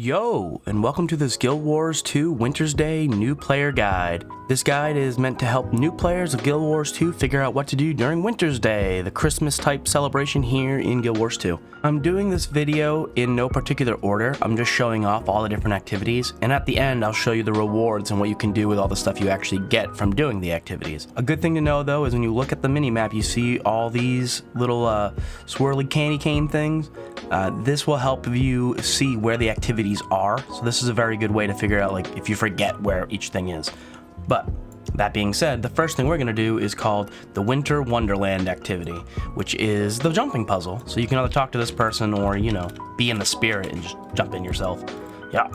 Yo, and welcome to this Guild Wars 2 Wintersday new player guide. This guide is meant to help new players of Guild Wars 2 figure out what to do during Wintersday, the Christmas type celebration here in Guild Wars 2. I'm doing this video in no particular order. I'm just showing off all the different activities, and at the end I'll show you the rewards and what you can do with all the stuff you actually get from doing the activities. A good thing to know though is when you look at the mini-map, you see all these little swirly candy cane things. This will help you see where the activities are, so this is a very good way to figure out like if you forget where each thing is. But that being said, the first thing we're going to do is called the Winter Wonderland activity, which is the jumping puzzle. So you can either talk to this person or, you know, be in the spirit and just jump in yourself. Yeah.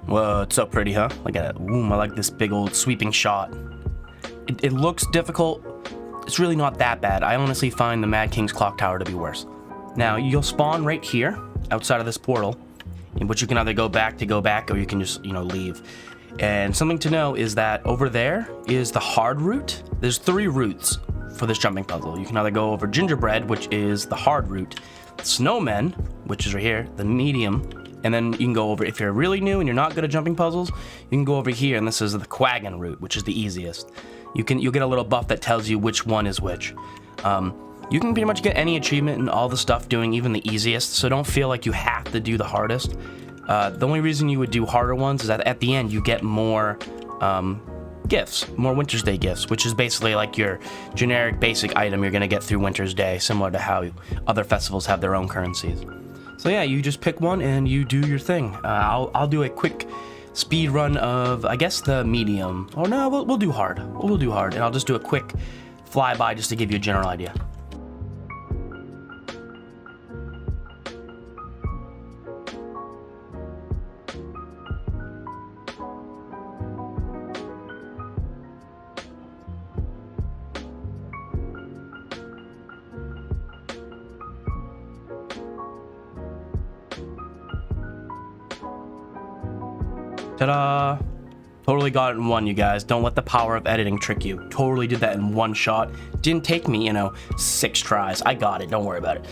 Whoa, it's so pretty, huh? Look at it. Ooh, I like this big old sweeping shot. It looks difficult. It's really not that bad. I honestly find the Mad King's Clock Tower to be worse. Now, you'll spawn right here, outside of this portal, in which you can either go back, or you can just, you know, leave. And something to know is that over there is the hard route. There's 3 routes for this jumping puzzle. You can either go over gingerbread, which is the hard route, snowmen, which is right here, the medium, and then you can go over, if you're really new and you're not good at jumping puzzles, you can go over here, and this is the quaggan route, which is the easiest. You'll get a little buff that tells you which one is which. You can pretty much get any achievement and all the stuff doing even the easiest, so don't feel like you have to do the hardest. The only reason you would do harder ones is that at the end you get more gifts, more Wintersday gifts, which is basically like your generic basic item you're gonna get through Wintersday, similar to how other festivals have their own currencies. So yeah, you just pick one and you do your thing. I'll do a quick speed run of, I guess, the medium. Oh no, we'll do hard. We'll do hard, and I'll just do a quick flyby just to give you a general idea. Ta-da! Totally got it in one, you guys. Don't let the power of editing trick you. Totally did that in one shot. Didn't take me, 6 tries. I got it. Don't worry about it.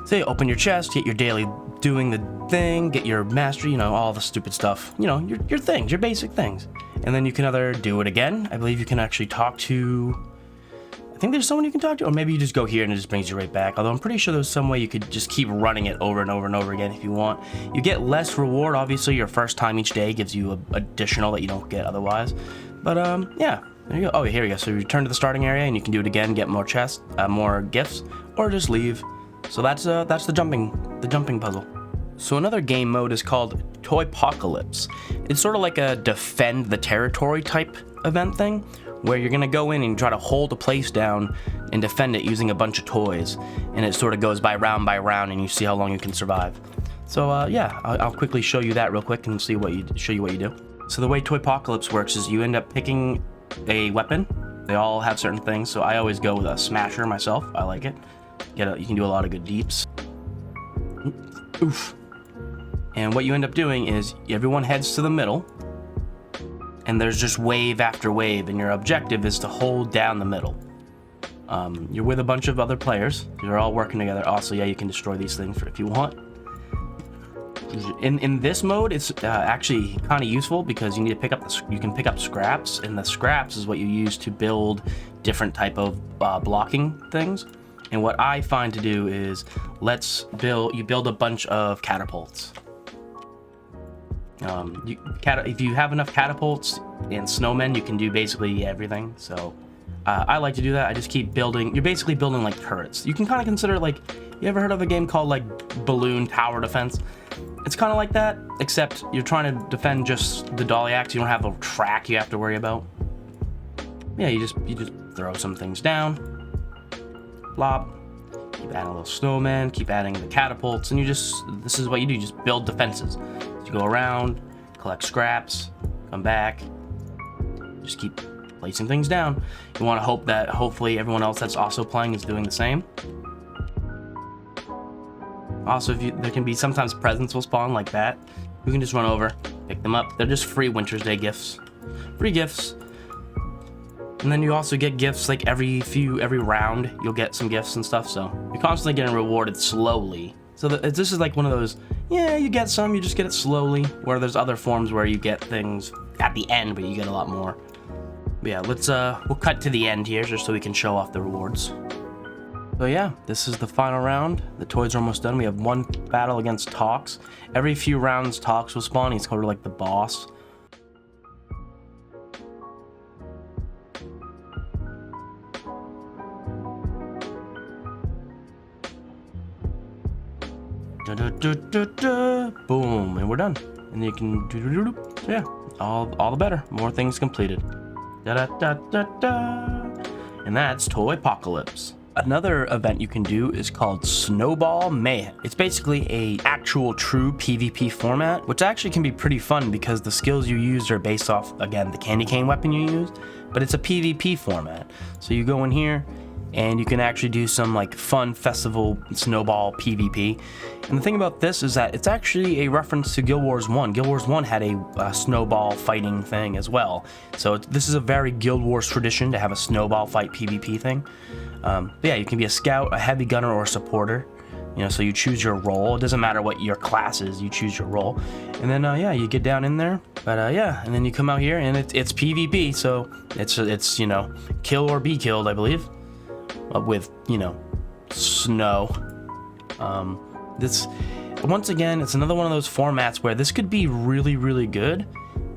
So you open your chest, get your daily doing the thing, get your mastery, all the stupid stuff. Your things, your basic things. And then you can either do it again. I believe you can actually talk to... I think there's someone you can talk to, or maybe you just go here and it just brings you right back. Although I'm pretty sure there's some way you could just keep running it over and over and over again if you want. You get less reward, obviously. Your first time each day gives you additional that you don't get otherwise. But yeah, there you go. Oh, here we go. So you return to the starting area and you can do it again, get more chests, more gifts, or just leave. So that's the jumping puzzle. So another game mode is called Toypocalypse. It's sort of like a defend the territory type event thing, where you're gonna go in and try to hold a place down and defend it using a bunch of toys, and it sort of goes by round, and you see how long you can survive. So yeah, I'll quickly show you that real quick and show you what you do. So the way Toypocalypse works is you end up picking a weapon. They all have certain things, so I always go with a smasher myself. I like it. You can do a lot of good deeps. Oof. And what you end up doing is everyone heads to the middle, and there's just wave after wave, and your objective is to hold down the middle. You're with a bunch of other players. You're all working together. Also, yeah, you can destroy these things if you want. In this mode, it's actually kind of useful because you need to pick up you can pick up scraps, and the scraps is what you use to build different type of blocking things. And what I find to do is you build a bunch of catapults. If you have enough catapults and snowmen, you can do basically everything. So I like to do that. I just keep building. You're basically building like turrets. You can kind of consider it like, you ever heard of a game called like Balloon Tower Defense? It's kind of like that, except you're trying to defend just the dolly axe. You don't have a track you have to worry about. Yeah, you just throw some things down. Plop. Keep adding a little snowman. Keep adding the catapults, and this is what you do. You just build defenses. You go around, collect scraps, come back, just keep placing things down. You want to hope that hopefully everyone else that's also playing is doing the same. Also, there can be sometimes presents will spawn like that. You can just run over, pick them up. They're just free Wintersday gifts. Free gifts. And then you also get gifts like every round you'll get some gifts and stuff, so you're constantly getting rewarded slowly. So this is like one of those Yeah, you get some, you just get it slowly, where there's other forms where you get things at the end, but you get a lot more. But yeah, we'll cut to the end here just so we can show off the rewards. So yeah, this is the final round. The toys are almost done. We have one battle against Tixx. Every few rounds, Tixx will spawn. He's sort of like the boss. Boom, and we're done. And you can so yeah, all the better. More things completed. And that's Toypocalypse. Another event you can do is called Snowball Mayhem. It's basically a actual true PvP format, which actually can be pretty fun because the skills you use are based off, again, the candy cane weapon you use, but it's a PvP format. So you go in here and you can actually do some like fun festival snowball PvP. And the thing about this is that it's actually a reference to Guild Wars 1. Guild Wars 1 had a snowball fighting thing as well. So this is a very Guild Wars tradition to have a snowball fight PvP thing. But yeah, you can be a scout, a heavy gunner, or a supporter. You know, so you choose your role. It doesn't matter what your class is, you choose your role. And then yeah, you get down in there. But yeah, and then you come out here and it's PvP, so it's you know, kill or be killed, I believe. With, you know, snow. This, once again, it's another one of those formats where this could be really, really good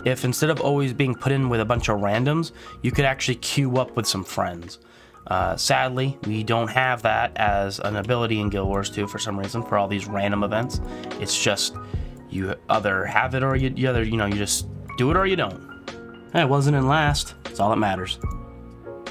if instead of always being put in with a bunch of randoms, you could actually queue up with some friends. Sadly, we don't have that as an ability in Guild Wars 2 for some reason for all these random events. It's just you either have it or you just do it or you don't. Hey, it wasn't in last. That's all that matters.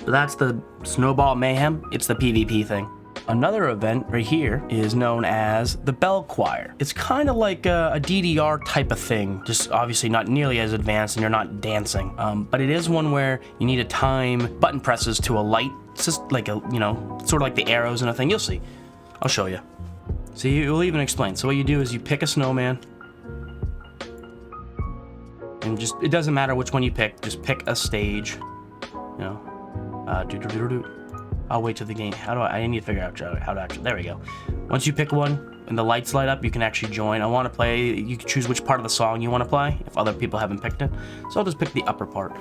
So that's the Snowball Mayhem. It's the PvP thing. Another event right here is known as the Bell Choir. It's kind of like a DDR type of thing, just obviously not nearly as advanced and you're not dancing. But it is one where you need to time button presses to a light, it's just like a, you know, sort of like the arrows and a thing. You'll see. I'll show you. See, it will even explain. So what you do is you pick a snowman. And just, it doesn't matter which one you pick, just pick a stage, you know. I'll wait till the game. I need to figure out how to actually, there we go. Once you pick one and the lights light up, you can actually join. I want to play, you can choose which part of the song you want to play if other people haven't picked it. So I'll just pick the upper part.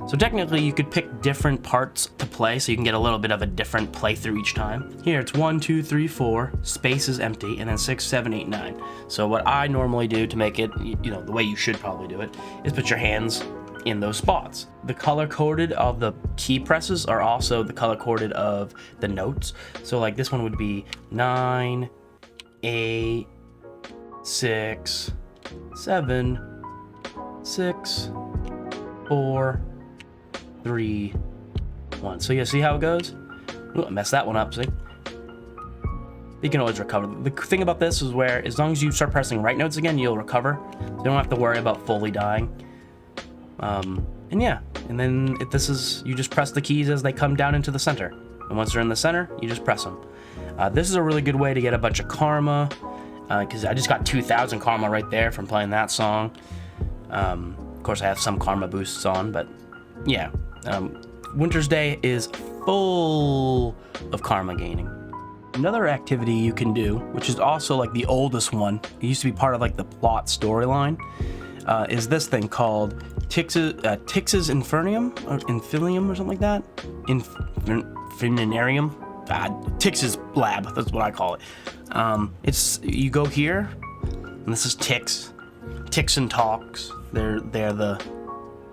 So technically you could pick different parts to play so you can get a little bit of a different playthrough each time. Here it's 1, 2, 3, 4, space is empty, and then 6, 7, 8, 9. So what I normally do to make it, you know, the way you should probably do it, is put your hands in those spots. The color coded of the key presses are also the color coded of the notes. So like this one would be 9, 8, 6, 7, 6, 4, 3, 1. So you see how it goes? Ooh, I messed that one up, see? You can always recover. The thing about this is where as long as you start pressing right notes again, you'll recover. So you don't have to worry about fully dying. And yeah, and then if this is, you just press the keys as they come down into the center. And once they're in the center, you just press them. This is a really good way to get a bunch of karma, because I just got 2,000 karma right there from playing that song. Of course, I have some karma boosts on, but yeah. Wintersday is full of karma gaining. Another activity you can do, which is also like the oldest one, it used to be part of like the plot storyline, is this thing called Tixx's Infinirarum or Infilium or something like that. Infinirarum. Tixx's lab. That's what I call it. It's you go here, and this is Tixx. Tixx and Tixx. They're the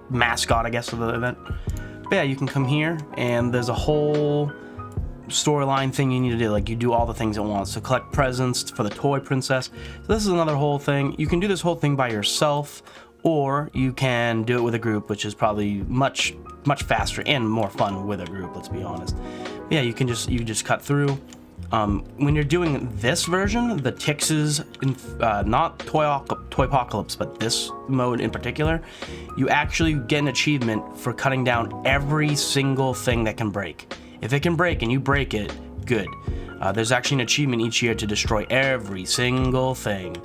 mascot, I guess, of the event. But yeah, you can come here, and there's a whole storyline thing you need to do. Like you do all the things at once. So collect presents for the toy princess. So this is another whole thing. You can do this whole thing by yourself, or you can do it with a group, which is probably much faster and more fun with a group, let's be honest. But yeah, you just cut through. When you're doing this version, the Tixx's, not Toypocalypse, but this mode in particular, you actually get an achievement for cutting down every single thing that can break. If it can break and you break it, good. There's actually an achievement each year to destroy every single thing.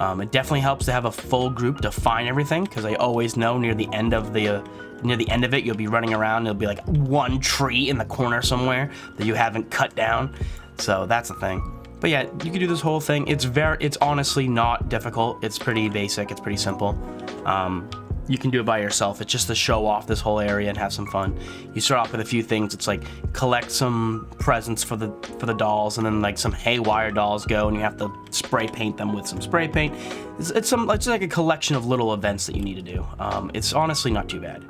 It definitely helps to have a full group to find everything, because I always know near the end of it, you'll be running around. There'll be like one tree in the corner somewhere that you haven't cut down. So that's the thing. But yeah, you can do this whole thing. It's honestly not difficult. It's pretty basic. It's pretty simple. You can do it by yourself. It's just to show off this whole area and have some fun. You start off with a few things. It's like collect some presents for the dolls, and then like some haywire dolls go, and you have to spray paint them with some spray paint. It's like a collection of little events that you need to do. It's honestly not too bad.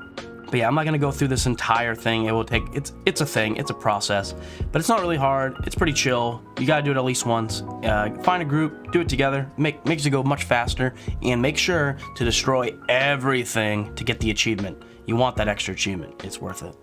But yeah, I'm not gonna go through this entire thing. It will take, it's a thing, it's a process, but it's not really hard. It's pretty chill. You gotta do it at least once. Find a group, do it together, makes it go much faster, and make sure to destroy everything to get the achievement. You want that extra achievement, it's worth it.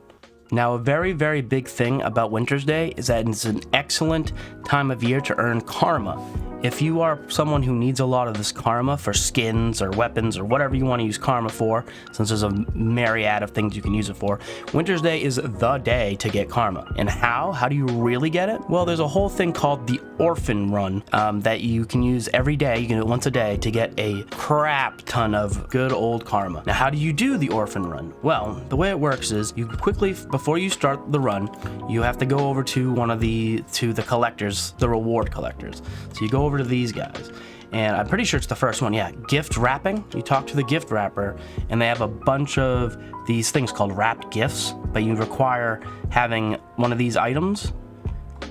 Now, a very, very big thing about Wintersday is that it's an excellent time of year to earn karma. If you are someone who needs a lot of this karma for skins or weapons or whatever you want to use karma for, since there's a myriad of things you can use it for, Wintersday is the day to get karma. And how? How do you really get it? Well, there's a whole thing called the Orphan Run that you can use every day. You can do it once a day to get a crap ton of good old karma. Now, how do you do the Orphan Run? Well, the way it works is you quickly, before you start the run, you have to go over to the collectors, the reward collectors. So you go over to these guys, and I'm pretty sure it's the first one. Yeah, gift wrapping. You talk to the gift wrapper, and they have a bunch of these things called wrapped gifts, but you require having one of these items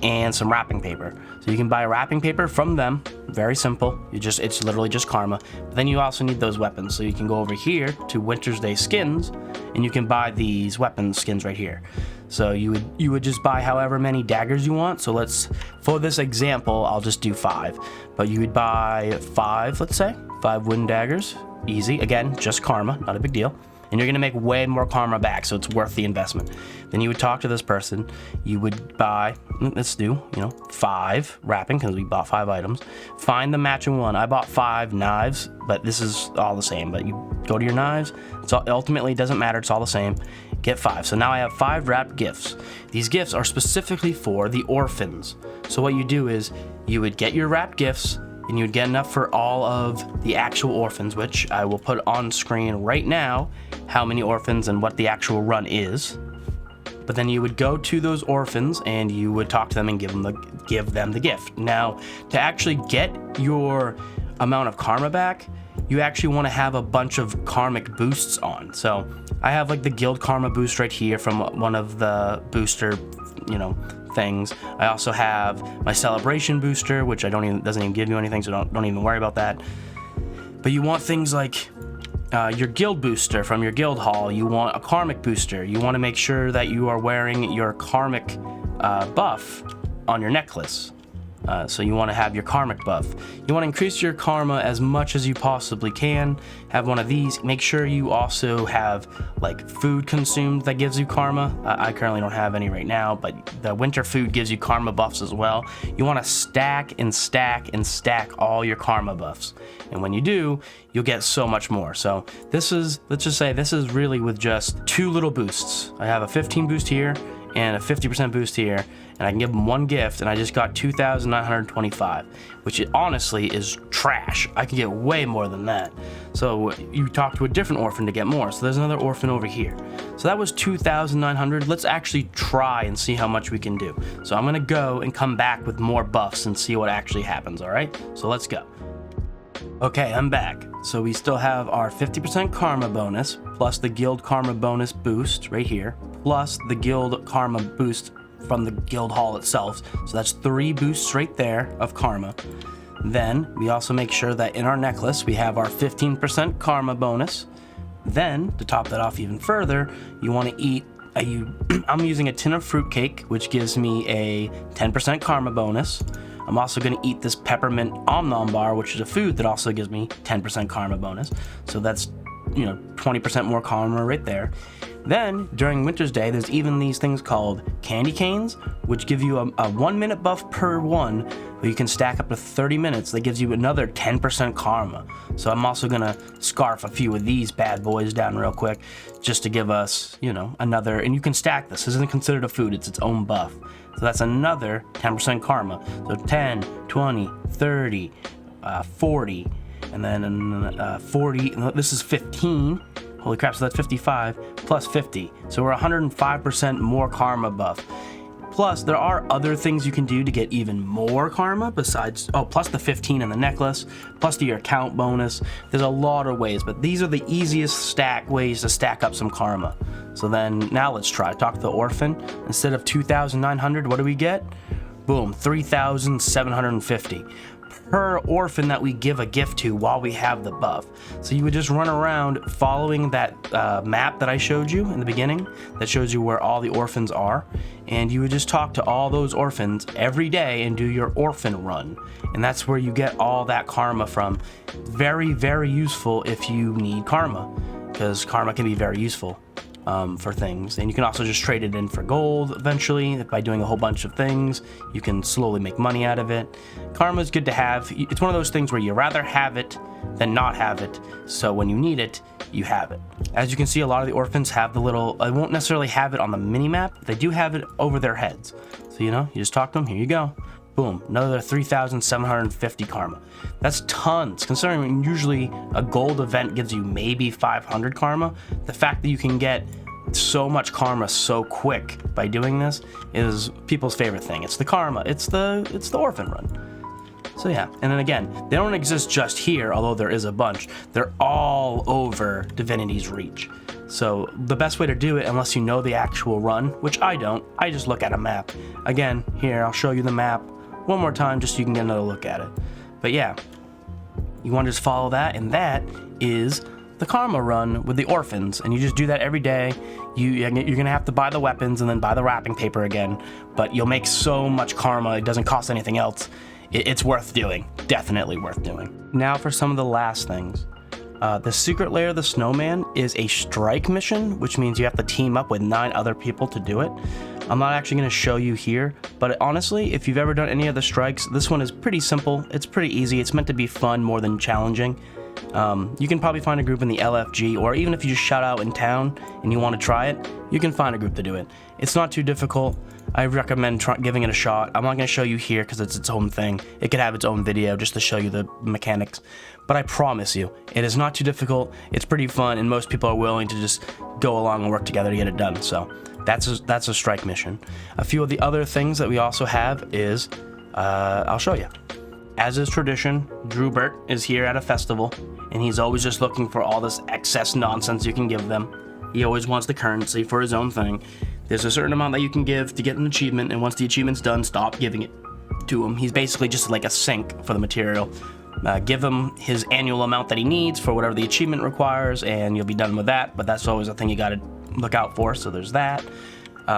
and some wrapping paper. So you can buy wrapping paper from them. Very simple. It's literally just karma. But then you also need those weapons. So you can go over here to Wintersday skins, and you can buy these weapon skins right here. So you would just buy however many daggers you want. So for this example, I'll just do 5. But you would buy 5, let's say, 5 wooden daggers. Easy. Again, just karma, not a big deal. And you're gonna make way more karma back, so it's worth the investment. Then you would talk to this person. You would buy, let's do, 5 wrapping, because we bought 5 items. Find the matching one. I bought 5 knives, but this is all the same. But you go to your knives. Ultimately, it doesn't matter. It's all the same. Get 5. So now I have 5 wrapped gifts. These gifts are specifically for the orphans. So what you do is you would get your wrapped gifts, and you would get enough for all of the actual orphans, which I will put on screen right now, how many orphans and what the actual run is. But then you would go to those orphans and you would talk to them and give them the gift. Now, to actually get your amount of karma back, you actually want to have a bunch of karmic boosts on. So I have like the guild karma boost right here from one of the booster, things. I also have my celebration booster, which doesn't even give you anything, so don't even worry about that. But you want things like your guild booster from your guild hall. You want a karmic booster. You want to make sure that you are wearing your karmic buff on your necklace. So you want to have your karmic buff. You want to increase your karma as much as you possibly can. Have one of these. Make sure you also have like food consumed that gives you karma. I currently don't have any right now, but the winter food gives you karma buffs as well. You want to stack and stack and stack all your karma buffs. And when you do, you'll get so much more. So let's just say this is really with just 2 little boosts. I have a 15 boost here and a 50% boost here, and I can give them 1 gift, and I just got 2,925, which honestly is trash. I can get way more than that. So you talk to a different orphan to get more. So there's another orphan over here. So that was 2,900. Let's actually try and see how much we can do. So I'm gonna go and come back with more buffs and see what actually happens, all right? So let's go. Okay, I'm back. So we still have our 50% karma bonus, plus the guild karma bonus boost right here, plus the guild karma boost from the guild hall itself. So that's 3 boosts right there of karma. Then we also make sure that in our necklace we have our 15% karma bonus. Then to top that off even further, you want to eat I'm using a tin of fruitcake, which gives me a 10% karma bonus. I'm also going to eat this peppermint om-nom bar, which is a food that also gives me 10% karma bonus. So that's 20% more karma right there. Then during Wintersday, there's even these things called candy canes, which give you a 1-minute buff per one, where you can stack up to 30 minutes. That gives you another 10% karma. So I'm also gonna scarf a few of these bad boys down real quick, just to give us, another. And you can stack this. This isn't considered a food; it's its own buff. So that's another 10% karma. So 10, 20, 30, 40, and then 40. This is 15. Holy crap, so that's 55 plus 50. So we're 105% more karma buff. Plus, there are other things you can do to get even more karma besides, plus the 15 in the necklace, plus your account bonus. There's a lot of ways, but these are the easiest ways to stack up some karma. So then, now let's try. Talk to the orphan. Instead of 2,900, what do we get? Boom, 3,750 per orphan that we give a gift to while we have the buff. So you would just run around following that map that I showed you in the beginning that shows you where all the orphans are, and you would just talk to all those orphans every day and do your orphan run, and that's where you get all that karma from. Very, very useful if you need karma, because karma can be very useful for things. And you can also just trade it in for gold eventually by doing a whole bunch of things. You can slowly make money out of it. Karma is good to have. It's one of those things where you rather have it than not have it, so when you need it, you have it. As you can see, a lot of the orphans have the little, I won't necessarily have it on the mini map, they do have it over their heads. So you just talk to them, here you go. Boom, another 3,750 karma. That's tons, considering usually a gold event gives you maybe 500 karma. The fact that you can get so much karma so quick by doing this is people's favorite thing. It's the karma, it's the orphan run. So yeah, and then again, they don't exist just here, although there is a bunch. They're all over Divinity's Reach. So the best way to do it, unless you know the actual run, which I don't, I just look at a map. Again, here, I'll show you the map one more time just so you can get another look at it. But yeah, you want to just follow that, and that is the Karma Run with the orphans, and you just do that every day. You're gonna have to buy the weapons and then buy the wrapping paper again, but you'll make so much karma, it doesn't cost anything else. It's worth doing, definitely worth doing. Now for some of the last things. The secret lair of the snowman is a strike mission, which means you have to team up with 9 other people to do it. I'm not actually going to show you here, but honestly, if you've ever done any of the strikes, this one is pretty simple. It's pretty easy. It's meant to be fun more than challenging. You can probably find a group in the LFG, or even if you just shout out in town and you want to try it, you can find a group to do it. It's not too difficult. I recommend giving it a shot. I'm not going to show you here because it's its own thing. It could have its own video just to show you the mechanics. But I promise you, it is not too difficult. It's pretty fun, and most people are willing to just go along and work together to get it done. So that's a strike mission. A few of the other things that we also have is, I'll show you. As is tradition, Drewbert is here at a festival, and he's always just looking for all this excess nonsense you can give them. He always wants the currency for his own thing. There's a certain amount that you can give to get an achievement, and once the achievement's done, stop giving it to him. He's basically just like a sink for the material. Give him his annual amount that he needs for whatever the achievement requires, and you'll be done with that, but that's always a thing you gotta look out for, so there's that.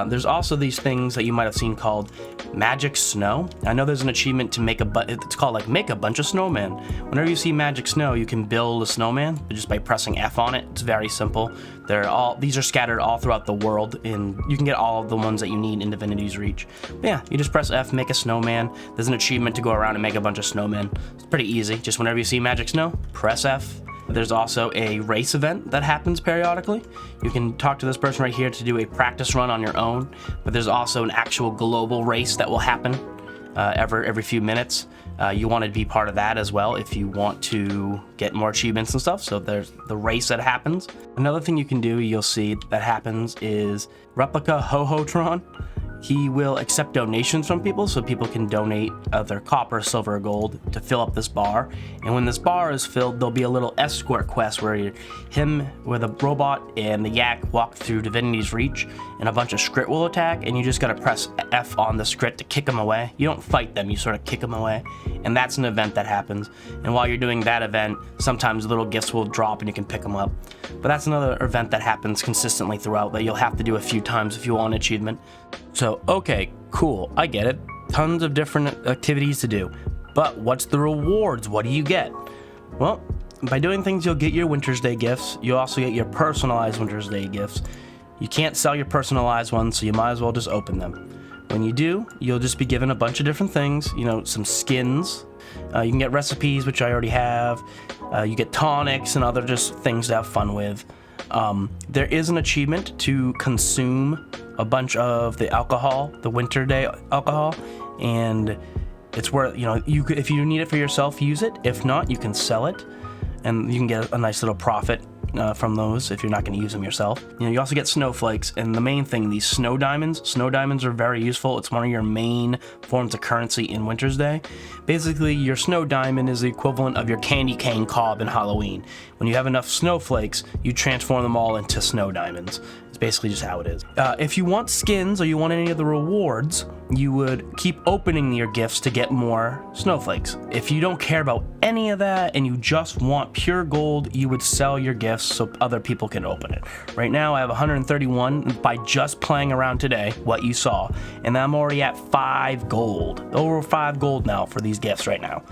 There's also these things that you might have seen called Magic Snow. I know there's an achievement to make it's called like make a bunch of snowmen. Whenever you see Magic Snow, you can build a snowman just by pressing F on it. It's very simple. These are scattered all throughout the world, and you can get all of the ones that you need in Divinity's Reach. But yeah, you just press F, make a snowman. There's an achievement to go around and make a bunch of snowmen. It's pretty easy. Just whenever you see Magic Snow, press F. There's also a race event that happens periodically. You can talk to this person right here to do a practice run on your own, but there's also an actual global race that will happen every few minutes. You want to be part of that as well if you want to get more achievements and stuff. So there's the race that happens. Another thing you can do, you'll see that happens, is Replica Ho-Ho-Tron. He will accept donations from people, so people can donate their copper, silver, or gold to fill up this bar. And when this bar is filled, there'll be a little escort quest where him with a robot and the yak walk through Divinity's Reach, and a bunch of Skrit will attack, and you just gotta press F on the Skrit to kick them away. You don't fight them, you sort of kick them away. And that's an event that happens. And while you're doing that event, sometimes little gifts will drop and you can pick them up. But that's another event that happens consistently throughout that you'll have to do a few times if you want an achievement. So, okay, cool, I get it. Tons of different activities to do. But what's the rewards? What do you get? Well, by doing things, you'll get your Wintersday gifts. You'll also get your personalized Wintersday gifts. You can't sell your personalized ones, so you might as well just open them. When you do, you'll just be given a bunch of different things, some skins. You can get recipes, which I already have. You get tonics and other just things to have fun with. There is an achievement to consume a bunch of the alcohol, the Winterday alcohol, and it's where, if you need it for yourself, use it. If not, you can sell it, and you can get a nice little profit from those if you're not going to use them yourself. You also get snowflakes, and the main thing, these snow diamonds. Snow diamonds are very useful. It's one of your main forms of currency in Wintersday. Basically, your snow diamond is the equivalent of your candy cane cob in Halloween. When you have enough snowflakes, you transform them all into snow diamonds. It's basically just how it is. If you want skins or you want any of the rewards, you would keep opening your gifts to get more snowflakes. If you don't care about any of that and you just want pure gold, you would sell your gifts so other people can open it. Right now I have 131 by just playing around today, what you saw, and I'm already at 5 gold. Over 5 gold now for these gifts right now.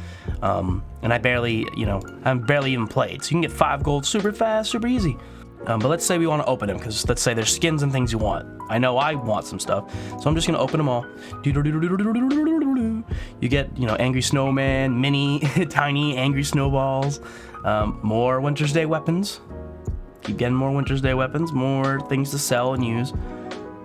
And I barely even played. So you can get 5 gold super fast, super easy. But let's say we want to open them, because let's say there's skins and things you want. I know I want some stuff, so I'm just gonna open them all. You get, angry snowman, mini, tiny angry snowballs, more Wintersday weapons. Keep getting more Wintersday weapons, more things to sell and use.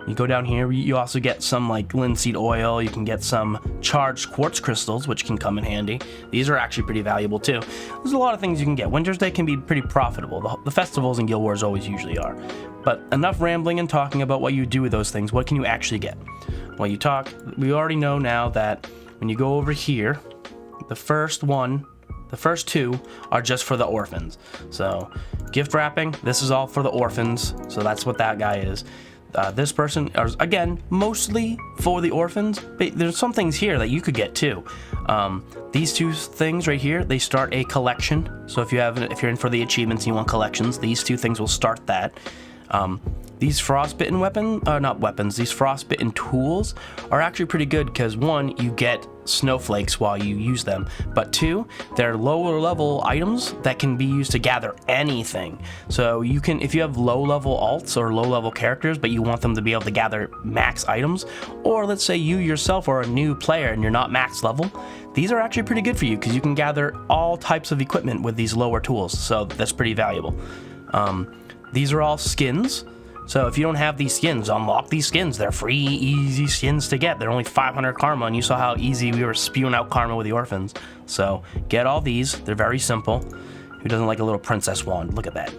You go down here, you also get some like linseed oil, you can get some charged quartz crystals, which can come in handy. These are actually pretty valuable too. There's a lot of things you can get. Wintersday can be pretty profitable. The festivals and Guild Wars always usually are. But enough rambling and talking about what you do with those things. What can you actually get? Well, we already know now that when you go over here, the first 2 are just for the orphans. So gift wrapping, this is all for the orphans. So that's what that guy is. This person is, again, mostly for the orphans, but there's some things here that you could get too. These 2 things right here, they start a collection. So if you're in for the achievements and you want collections, these 2 things will start that. These frostbitten these frostbitten tools are actually pretty good because 1, you get snowflakes while you use them, but 2, they're lower level items that can be used to gather anything. So you can, if you have low level alts or low level characters, but you want them to be able to gather max items, or let's say you yourself are a new player and you're not max level, these are actually pretty good for you because you can gather all types of equipment with these lower tools. So that's pretty valuable. These are all skins. So if you don't have these skins, unlock these skins. They're free, easy skins to get. They're only 500 karma, and you saw how easy we were spewing out karma with the orphans. So get all these. They're very simple. Who doesn't like a little princess wand? Look at that.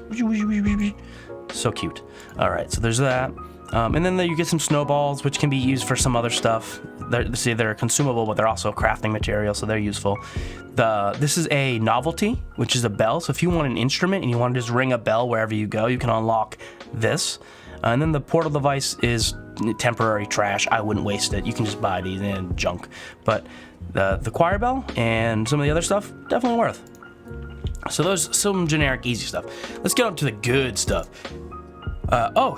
So cute. All right, so there's that. And then you get some snowballs, which can be used for some other stuff. They're consumable, but they're also crafting material, so they're useful. This is a novelty, which is a bell. So if you want an instrument and you want to just ring a bell wherever you go, you can unlock this. And then the portal device is temporary trash. I wouldn't waste it. You can just buy these and junk. But the choir bell and some of the other stuff, definitely worth. So those some generic easy stuff. Let's get up to the good stuff.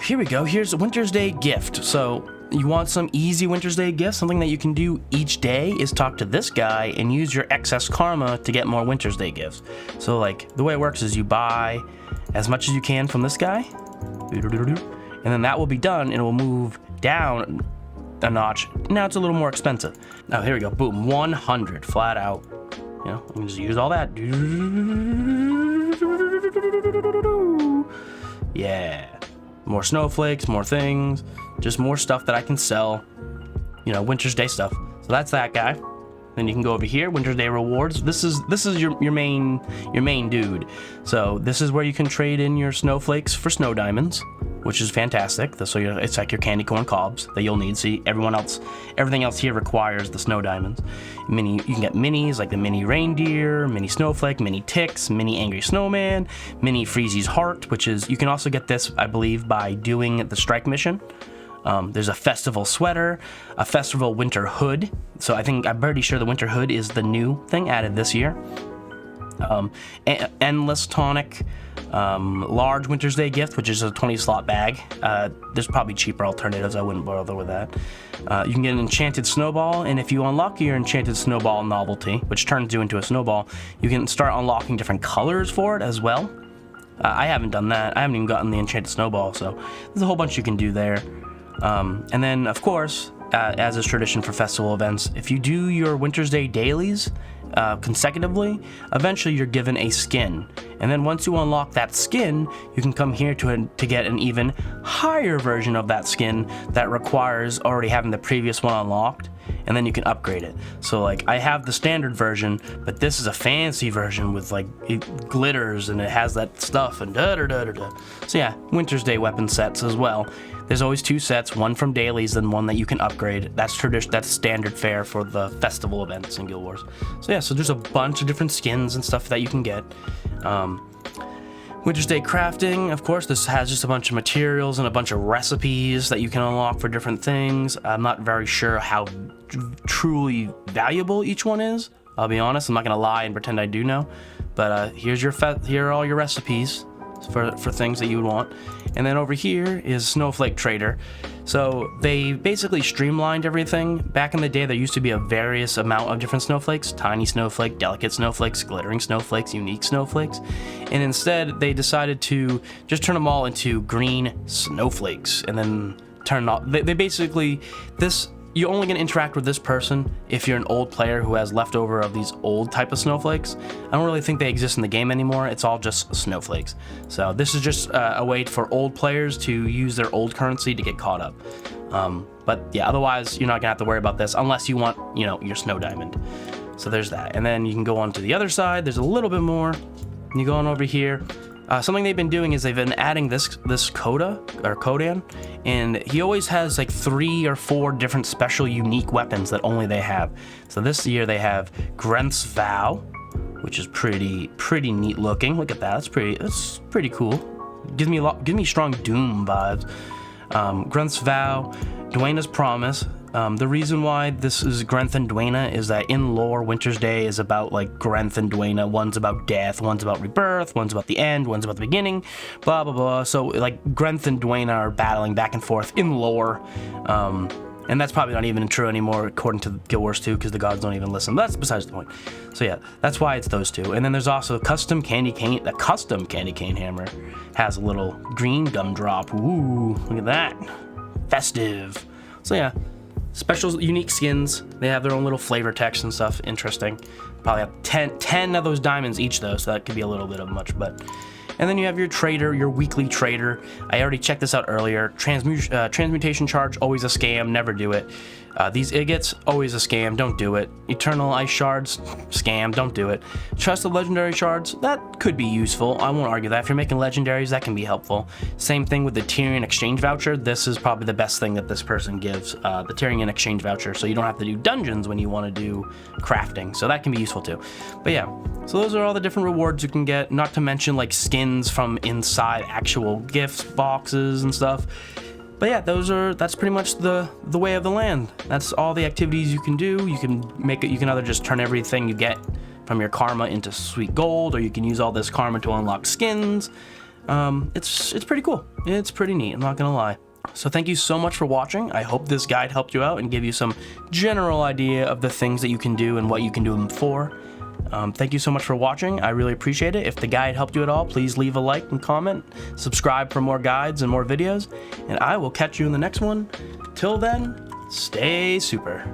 Here we go. Here's a Wintersday gift. So you want some easy Wintersday gifts? Something that you can do each day is talk to this guy and use your excess karma to get more Wintersday gifts. So like the way it works is you buy as much as you can from this guy, and then that will be done and it will move down a notch. Now it's a little more expensive. Now here we go. Boom, 100 flat out. You can just use all that. Yeah. More snowflakes, more things, just more stuff that I can sell, Wintersday stuff. So that's that guy. Then you can go over here, Wintersday rewards. This is your main dude. So this is where you can trade in your snowflakes for snow diamonds, which is fantastic. So it's like your candy corn cobs that you'll need. See, everything else here requires the snow diamonds. You can get minis like the mini reindeer, mini snowflake, mini Tixx, mini angry snowman, mini Freezy's heart, which is, you can also get this, I believe, by doing the strike mission. There's a festival sweater, a festival winter hood. So I'm pretty sure the winter hood is the new thing added this year. Endless tonic, large Wintersday gift, which is a 20 slot bag. There's probably cheaper alternatives. I wouldn't bother with that. You can get an enchanted snowball, and if you unlock your enchanted snowball novelty, which turns you into a snowball, you can start unlocking different colors for it as well. I haven't done that. I haven't even gotten the enchanted snowball, so there's a whole bunch you can do there. And then, of course, as is tradition for festival events, if you do your Wintersday dailies consecutively, eventually you're given a skin. And then once you unlock that skin, you can come here to get an even higher version of that skin that requires already having the previous one unlocked. and then you can upgrade it. So like I have the standard version, but this is a fancy version with like it glitters and it has that stuff and da da da da da. So yeah, Wintersday weapon sets as well. There's always 2 sets, one from dailies and one that you can upgrade. That's standard fare for the festival events in Guild Wars. So yeah, so there's a bunch of different skins and stuff that you can get. Wintersday crafting, of course, this has just a bunch of materials and a bunch of recipes that you can unlock for different things. I'm not very sure how truly valuable each one is. I'll be honest, I'm not gonna lie and pretend I do know. But here are all your recipes for things that you would want. And then over here is Snowflake Trader. So they basically streamlined everything. Back in the day, there used to be a various amount of different snowflakes: tiny snowflake, delicate snowflakes, glittering snowflakes, unique snowflakes. And instead, they decided to just turn them all into green snowflakes and then turn off. They basically, you're only going to interact with this person if you're an old player who has leftover of these old type of snowflakes. I don't really think they exist in the game anymore. It's all just snowflakes. So this is just a way for old players to use their old currency to get caught up. But yeah, otherwise you're not gonna have to worry about this unless you want, your snow diamond. So there's that. And then you can go on to the other side. There's a little bit more. You go on over here. Something they've been doing is they've been adding this Kodan, and he always has like 3 or 4 different special unique weapons that only they have. So this year they have Grenth's Vow, which is pretty neat looking. Look at that, that's pretty cool. Gives me strong Doom vibes. Grenth's Vow, Dwayna's Promise. The reason why this is Grenth and Dwayna is that in lore, Wintersday is about like Grenth and Dwayna. One's about death, one's about rebirth, one's about the end, one's about the beginning, blah, blah, blah. So like Grenth and Dwayna are battling back and forth in lore. And that's probably not even true anymore according to Guild Wars 2 because the gods don't even listen. But that's besides the point. So yeah, that's why it's those 2. And then there's also custom candy cane. The custom candy cane hammer has a little green gumdrop. Ooh, look at that. Festive. So yeah. Special unique skins. They have their own little flavor text and stuff. Interesting. Probably have 10 of those diamonds each though, so that could be a little bit of much. But and then you have your trader, your weekly trader. I already checked this out earlier. Transmutation charge, always a scam. Never do it. These Igits, always a scam. Don't do it. Eternal Ice Shards, scam. Don't do it. Trusted Legendary Shards, that could be useful. I won't argue that. If you're making legendaries, that can be helpful. Same thing with the Tyrian exchange voucher. This is probably the best thing that this person gives, the Tyrian exchange voucher, so you don't have to do dungeons when you want to do crafting. So that can be useful too. But yeah, so those are all the different rewards you can get, not to mention like skins from inside actual gifts boxes and stuff. But yeah, that's pretty much the way of the land. That's all the activities you can do. You can make it. You can either just turn everything you get from your karma into sweet gold, or you can use all this karma to unlock skins. It's pretty cool. It's pretty neat. I'm not gonna lie. So thank you so much for watching. I hope this guide helped you out and give you some general idea of the things that you can do and what you can do them for. Thank you so much for watching. I really appreciate it. If the guide helped you at all, please leave a like and comment. Subscribe for more guides and more videos. And I will catch you in the next one. Till then, stay super.